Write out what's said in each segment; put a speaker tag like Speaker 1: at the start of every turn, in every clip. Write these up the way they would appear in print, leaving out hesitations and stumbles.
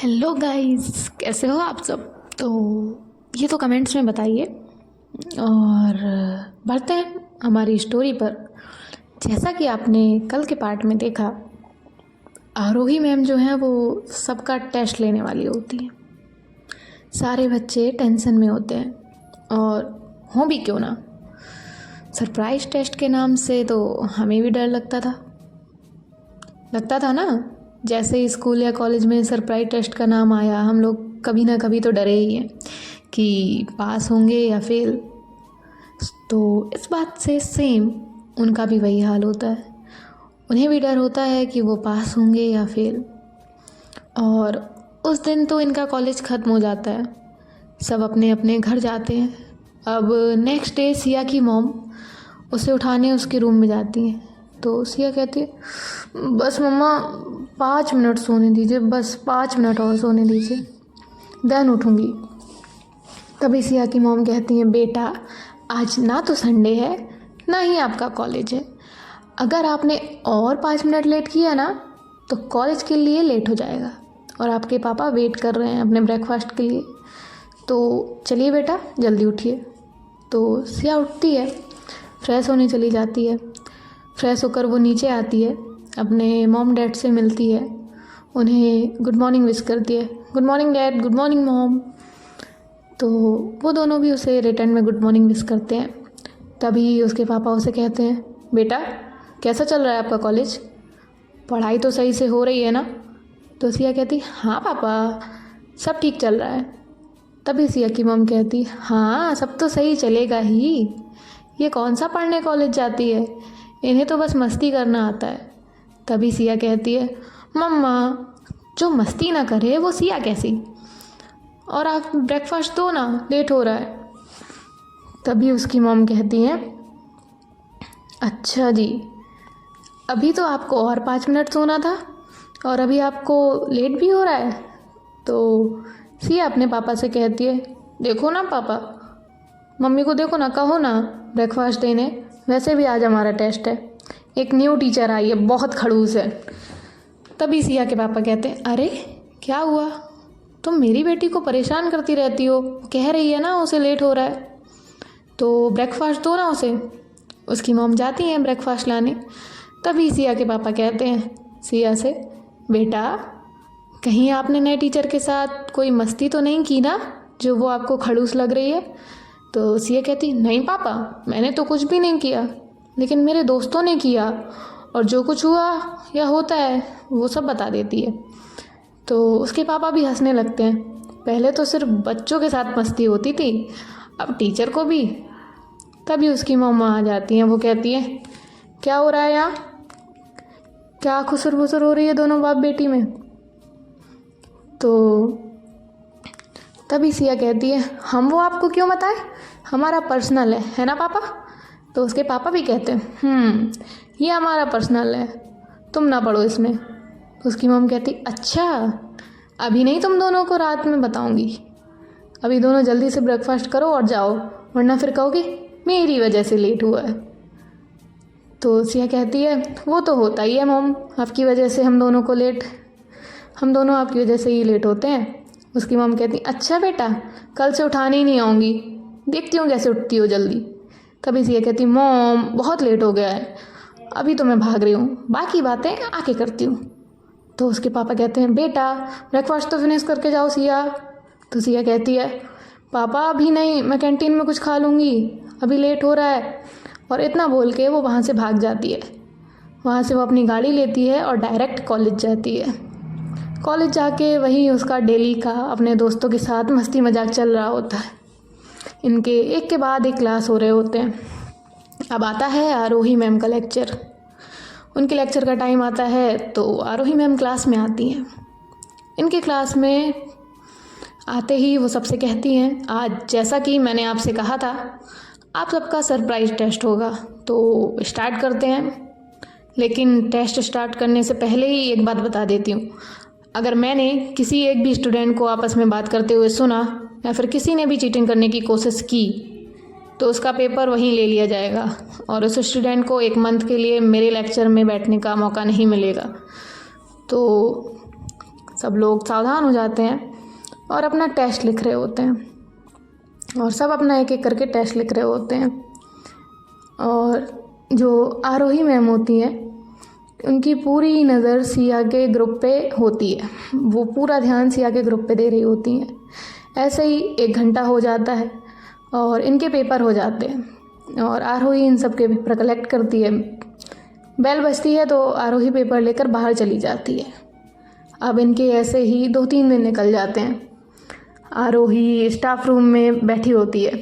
Speaker 1: Hello guys, कैसे हो आप सब। तो ये तो कमेंट्स में बताइए और बढ़ते हैं हमारी स्टोरी पर। जैसा कि आपने कल के पार्ट में देखा, आरोही मैम जो हैं वो सबका टेस्ट लेने वाली होती हैं। सारे बच्चे टेंशन में होते हैं और हों भी क्यों ना। सरप्राइज़ टेस्ट के नाम से तो हमें भी डर लगता था ना। जैसे ही स्कूल या कॉलेज में सरप्राइज टेस्ट का नाम आया, हम लोग कभी ना कभी तो डरे ही हैं कि पास होंगे या फेल। तो इस बात से सेम उनका भी वही हाल होता है। उन्हें भी डर होता है कि वो पास होंगे या फेल। और उस दिन तो इनका कॉलेज ख़त्म हो जाता है, सब अपने अपने घर जाते हैं। अब नेक्स्ट डे सिया की मॉम उसे उठाने उसके रूम में जाती हैं। तो सिया कहती है, बस मम्मा 5 मिनट सोने दीजिए, बस 5 मिनट और सोने दीजिए, देन उठूँगी। तभी सिया की मॉम कहती हैं, बेटा आज ना तो संडे है ना ही आपका कॉलेज है। अगर आपने और 5 मिनट लेट किया ना तो कॉलेज के लिए लेट हो जाएगा और आपके पापा वेट कर रहे हैं अपने ब्रेकफास्ट के लिए। तो चलिए बेटा जल्दी उठिए। तो सिया उठती है, फ्रेश होने चली जाती है। फ्रेश होकर वो नीचे आती है, अपने मॉम डैड से मिलती है, उन्हें गुड मॉर्निंग विश करती है। Good morning dad, good morning mom. तो वो दोनों भी उसे रिटर्न में गुड मॉर्निंग विश करते हैं। तभी उसके पापा उसे कहते हैं, बेटा कैसा चल रहा है आपका कॉलेज, पढ़ाई तो सही से हो रही है ना। तो सिया कहती, हाँ पापा सब ठीक चल रहा है। तभी सिया की मॉम कहती, हाँ सब तो सही चलेगा ही, ये कौन सा पढ़ने कॉलेज जाती है, इन्हें तो बस मस्ती करना आता है। तभी सिया कहती है, मम्मा जो मस्ती ना करे वो सिया कैसी, और आप ब्रेकफास्ट दो ना, लेट हो रहा है। तभी उसकी मॉम कहती हैं, अच्छा जी, अभी तो आपको और 5 मिनट सोना था और अभी आपको लेट भी हो रहा है। तो सिया अपने पापा से कहती है, देखो ना पापा, मम्मी को देखो ना, कहो ना ब्रेकफास्ट देने, वैसे भी आज हमारा टेस्ट है, एक न्यू टीचर आई है, बहुत खड़ूस है। तभी सिया के पापा कहते हैं, अरे क्या हुआ, तुम मेरी बेटी को परेशान करती रहती हो, कह रही है ना उसे लेट हो रहा है, तो ब्रेकफास्ट दो ना उसे। उसकी मॉम जाती हैं ब्रेकफास्ट लाने। तभी सिया के पापा कहते हैं सिया से, बेटा कहीं आपने नए टीचर के साथ कोई मस्ती तो नहीं की ना जो वो आपको खड़ूस लग रही है। तो सिया कहती, नहीं पापा मैंने तो कुछ भी नहीं किया, लेकिन मेरे दोस्तों ने किया और जो कुछ हुआ या होता है वो सब बता देती है। तो उसके पापा भी हंसने लगते हैं। पहले तो सिर्फ बच्चों के साथ मस्ती होती थी, अब टीचर को भी। तभी उसकी मम्मा आ जाती हैं, वो कहती हैं, क्या हो रहा है यहाँ, क्या खुसर फुसर हो रही है दोनों बाप बेटी में। तो तभी सिया कहती है, हम वो आपको क्यों बताएं, हमारा पर्सनल है ना पापा। तो उसके पापा भी कहते हैं, ये हमारा पर्सनल है, तुम ना पढ़ो इसमें। उसकी मम कहती, अच्छा अभी नहीं, तुम दोनों को रात में बताऊंगी, अभी दोनों जल्दी से ब्रेकफास्ट करो और जाओ, वरना फिर कहोगी मेरी वजह से लेट हुआ है। तो सिया कहती है, वो तो होता ही है मॉम, आपकी वजह से हम दोनों आपकी वजह से ही लेट होते हैं। उसकी मॉम कहती, अच्छा बेटा कल से उठाने ही नहीं आऊँगी, देखती हूँ कैसे उठती हो जल्दी। तभी सिया कहती, मॉम बहुत लेट हो गया है, अभी तो मैं भाग रही हूँ, बाकी बातें आके करती हूँ। तो उसके पापा कहते हैं, बेटा ब्रेकफास्ट तो फिनिश करके जाओ सिया। तो सिया कहती है, पापा अभी नहीं, मैं कैंटीन में कुछ खा लूँगी, अभी लेट हो रहा है। और इतना बोल के वो वहाँ से भाग जाती है। वहाँ से वो अपनी गाड़ी लेती है और डायरेक्ट कॉलेज जाती है। कॉलेज जाके वही उसका डेली का अपने दोस्तों के साथ मस्ती मजाक चल रहा होता है। इनके एक के बाद एक क्लास हो रहे होते हैं। अब आता है आरोही मैम का लेक्चर। उनके लेक्चर का टाइम आता है तो आरोही मैम क्लास में आती हैं। इनके क्लास में आते ही वो सबसे कहती हैं, आज जैसा कि मैंने आपसे कहा था आप सबका सरप्राइज टेस्ट होगा, तो स्टार्ट करते हैं। लेकिन टेस्ट स्टार्ट करने से पहले ही एक बात बता देती हूँ, अगर मैंने किसी एक भी स्टूडेंट को आपस में बात करते हुए सुना या फिर किसी ने भी चीटिंग करने की कोशिश की तो उसका पेपर वहीं ले लिया जाएगा और उस स्टूडेंट को 1 मंथ के लिए मेरे लेक्चर में बैठने का मौका नहीं मिलेगा। तो सब लोग सावधान हो जाते हैं और अपना टेस्ट लिख रहे होते हैं और सब अपना एक एक करके टेस्ट लिख रहे होते हैं। और जो आरोही मैम होती हैं उनकी पूरी नज़र सिया के ग्रुप पे होती है, वो पूरा ध्यान सिया के ग्रुप पे दे रही होती हैं। ऐसे ही 1 घंटा हो जाता है और इनके पेपर हो जाते हैं और आरोही इन सब के पेपर कलेक्ट करती है। बेल बजती है तो आरोही पेपर लेकर बाहर चली जाती है। अब इनके ऐसे ही 2-3 दिन निकल जाते हैं। आरोही स्टाफ रूम में बैठी होती है,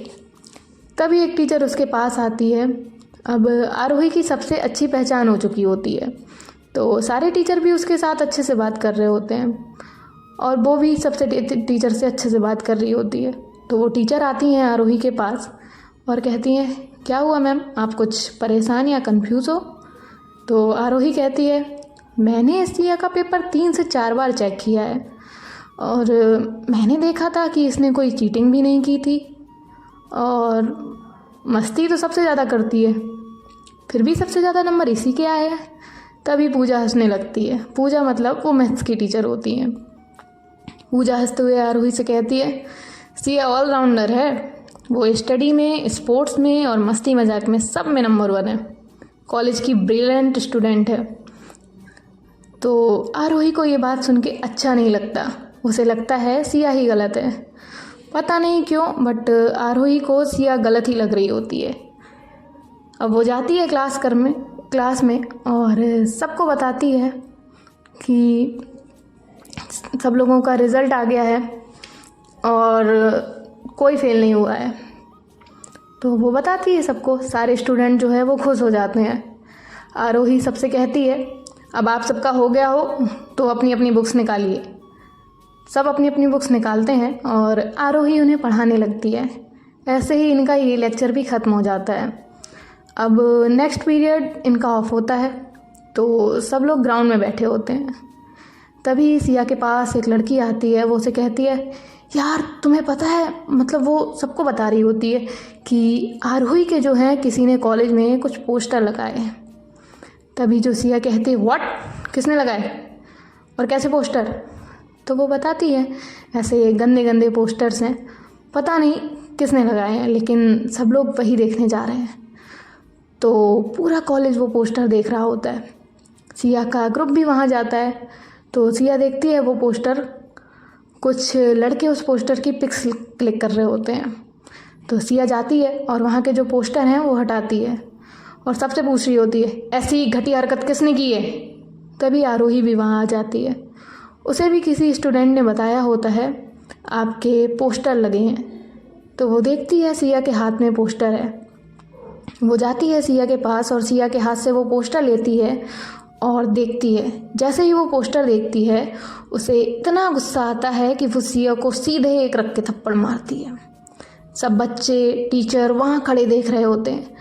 Speaker 1: तभी एक टीचर उसके पास आती है। अब आरोही की सबसे अच्छी पहचान हो चुकी होती है, तो सारे टीचर भी उसके साथ अच्छे से बात कर रहे होते हैं और वो भी सबसे टीचर से अच्छे से बात कर रही होती है। तो वो टीचर आती हैं आरोही के पास और कहती हैं, क्या हुआ मैम, आप कुछ परेशान या कंफ्यूज हो? तो आरोही कहती है, मैंने सिया का पेपर 3 से 4 बार चेक किया है और मैंने देखा था कि इसने कोई चीटिंग भी नहीं की थी और मस्ती तो सबसे ज़्यादा करती है, फिर भी सबसे ज़्यादा नंबर इसी के आए हैं। तभी पूजा हंसने लगती है। पूजा मतलब वो मैथ्स की टीचर होती हैं। पूजा हंसते हुए आरोही से कहती है, सिया ऑलराउंडर है, वो स्टडी में, स्पोर्ट्स में और मस्ती मजाक में सब में नंबर 1 है, कॉलेज की ब्रिलियंट स्टूडेंट है। तो आरोही को ये बात सुन के अच्छा नहीं लगता, उसे लगता है सिया ही गलत है। पता नहीं क्यों बट आरोही को सिया गलत ही लग रही होती है। अब वो जाती है क्लास में और सबको बताती है कि सब लोगों का रिज़ल्ट आ गया है और कोई फेल नहीं हुआ है। तो वो बताती है सबको, सारे स्टूडेंट जो है वो खुश हो जाते हैं। आरोही सबसे कहती है, अब आप सबका हो गया हो तो अपनी अपनी बुक्स निकालिए। सब अपनी अपनी बुक्स निकालते हैं और आरोही उन्हें पढ़ाने लगती है। ऐसे ही इनका ये लेक्चर भी ख़त्म हो जाता है। अब नेक्स्ट पीरियड इनका ऑफ होता है तो सब लोग ग्राउंड में बैठे होते हैं। तभी सिया के पास एक लड़की आती है, वो उसे कहती है, यार तुम्हें पता है, मतलब वो सबको बता रही होती है कि आरोही के जो है किसी ने कॉलेज में कुछ पोस्टर लगाए हैं। तभी जो सिया कहती है, व्हाट, किसने लगाए और कैसे पोस्टर? तो वो बताती है, ऐसे गंदे गंदे पोस्टर्स हैं, पता नहीं किसने लगाए हैं, लेकिन सब लोग वही देखने जा रहे हैं। तो पूरा कॉलेज वो पोस्टर देख रहा होता है। सिया का ग्रुप भी वहाँ जाता है तो सिया देखती है वो पोस्टर, कुछ लड़के उस पोस्टर की पिक्स क्लिक कर रहे होते हैं। तो सिया जाती है और वहाँ के जो पोस्टर हैं वो हटाती है और सबसे पूछ रही होती है, ऐसी घटिया हरकत किसने की है? तभी आरोही भी वहाँ आ जाती है। उसे भी किसी स्टूडेंट ने बताया होता है आपके पोस्टर लगे हैं। तो वो देखती है सिया के हाथ में पोस्टर है। वो जाती है सिया के पास और सिया के हाथ से वो पोस्टर लेती है और देखती है। जैसे ही वो पोस्टर देखती है उसे इतना गुस्सा आता है कि वो सिया को सीधे एक रख के थप्पड़ मारती है। सब बच्चे, टीचर वहाँ खड़े देख रहे होते हैं।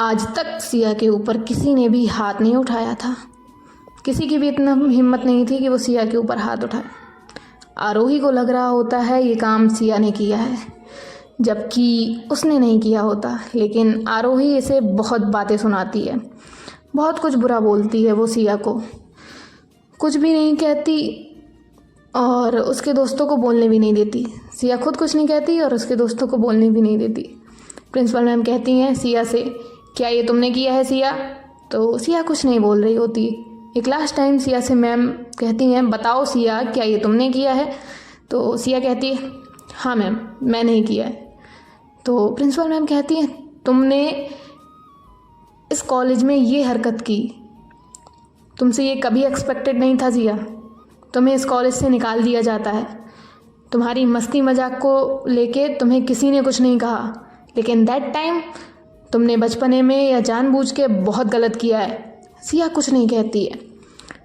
Speaker 1: आज तक सिया के ऊपर किसी ने भी हाथ नहीं उठाया था, किसी की भी इतना हिम्मत नहीं थी कि वो सिया के ऊपर हाथ उठाए। आरोही को लग रहा होता है ये काम सिया ने किया है, जबकि उसने नहीं किया होता। लेकिन आरोही इसे बहुत बातें सुनाती है, बहुत कुछ बुरा बोलती है वो सिया को, कुछ भी नहीं कहती और उसके दोस्तों को बोलने भी नहीं देती। सिया खुद कुछ नहीं कहती और उसके दोस्तों को बोलने भी नहीं देती। प्रिंसिपल मैम कहती हैं सिया से, क्या ये तुमने किया है सिया? तो सिया कुछ नहीं बोल रही होती। एक लास्ट टाइम सिया से मैम कहती हैं, बताओ सिया, क्या ये तुमने किया है? तो सिया कहती है, हाँ मैम, मैंने ही किया है। तो प्रिंसिपल मैम कहती हैं, तुमने इस कॉलेज में ये हरकत की, तुमसे ये कभी एक्सपेक्टेड नहीं था सिया, तुम्हें इस कॉलेज से निकाल दिया जाता है। तुम्हारी मस्ती मजाक को लेके तुम्हें किसी ने कुछ नहीं कहा, लेकिन दैट टाइम तुमने बचपने में या जानबूझ के बहुत गलत किया है। सिया कुछ नहीं कहती है,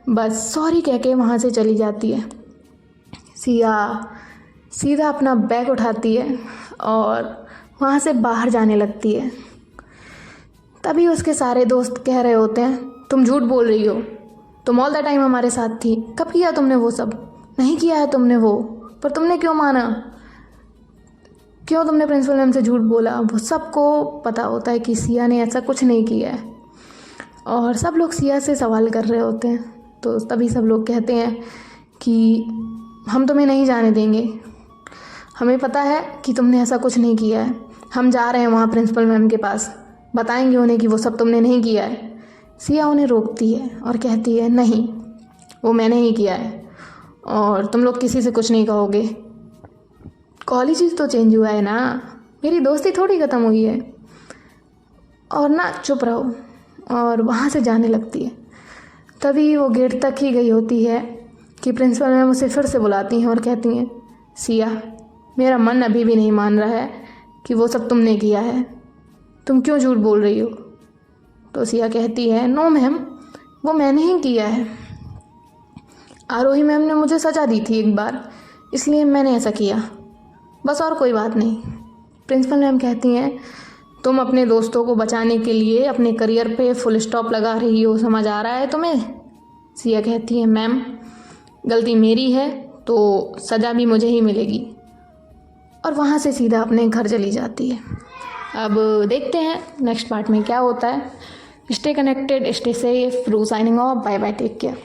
Speaker 1: बस सॉरी कह के वहाँ से चली जाती है। सिया सीधा अपना बैग उठाती है और वहाँ से बाहर जाने लगती है। तभी उसके सारे दोस्त कह रहे होते हैं, तुम झूठ बोल रही हो, तुम ऑल द टाइम हमारे साथ थी, कब किया तुमने वो सब? नहीं किया है तुमने वो, पर तुमने क्यों माना? क्यों तुमने प्रिंसिपल मैम से झूठ बोला? वो सबको पता होता है कि सिया ने ऐसा कुछ नहीं किया है और सब लोग सिया से सवाल कर रहे होते हैं। तो तभी सब लोग कहते हैं कि हम तुम्हें नहीं जाने देंगे, हमें पता है कि तुमने ऐसा कुछ नहीं किया है, हम जा रहे हैं वहाँ प्रिंसिपल मैम के पास, बताएंगे उन्हें कि वो सब तुमने नहीं किया है। सिया उन्हें रोकती है और कहती है नहीं, वो मैंने ही किया है और तुम लोग किसी से कुछ नहीं कहोगे। कॉलेज ही तो चेंज हुआ है ना, मेरी दोस्ती थोड़ी ख़त्म हुई है, और ना चुप रहो, और वहाँ से जाने लगती है। तभी वो गेट तक ही गई होती है कि प्रिंसिपल मैम उसे फिर से बुलाती हैं और कहती हैं सिया, मेरा मन अभी भी नहीं मान रहा है कि वो सब तुमने किया है, तुम क्यों झूठ बोल रही हो। तो सिया कहती है नो मैम, वो मैंने ही किया है, आरोही मैम ने मुझे सजा दी थी एक बार, इसलिए मैंने ऐसा किया, बस और कोई बात नहीं। प्रिंसिपल मैम कहती हैं तुम अपने दोस्तों को बचाने के लिए अपने करियर पे फुल स्टॉप लगा रही हो, समझ आ रहा है तुम्हें। सिया कहती है मैम, गलती मेरी है तो सज़ा भी मुझे ही मिलेगी, और वहाँ से सीधा अपने घर चली जाती है। अब देखते हैं नेक्स्ट पार्ट में क्या होता है। स्टे कनेक्टेड, स्टे सेफ, रू signing off, bye bye, take care.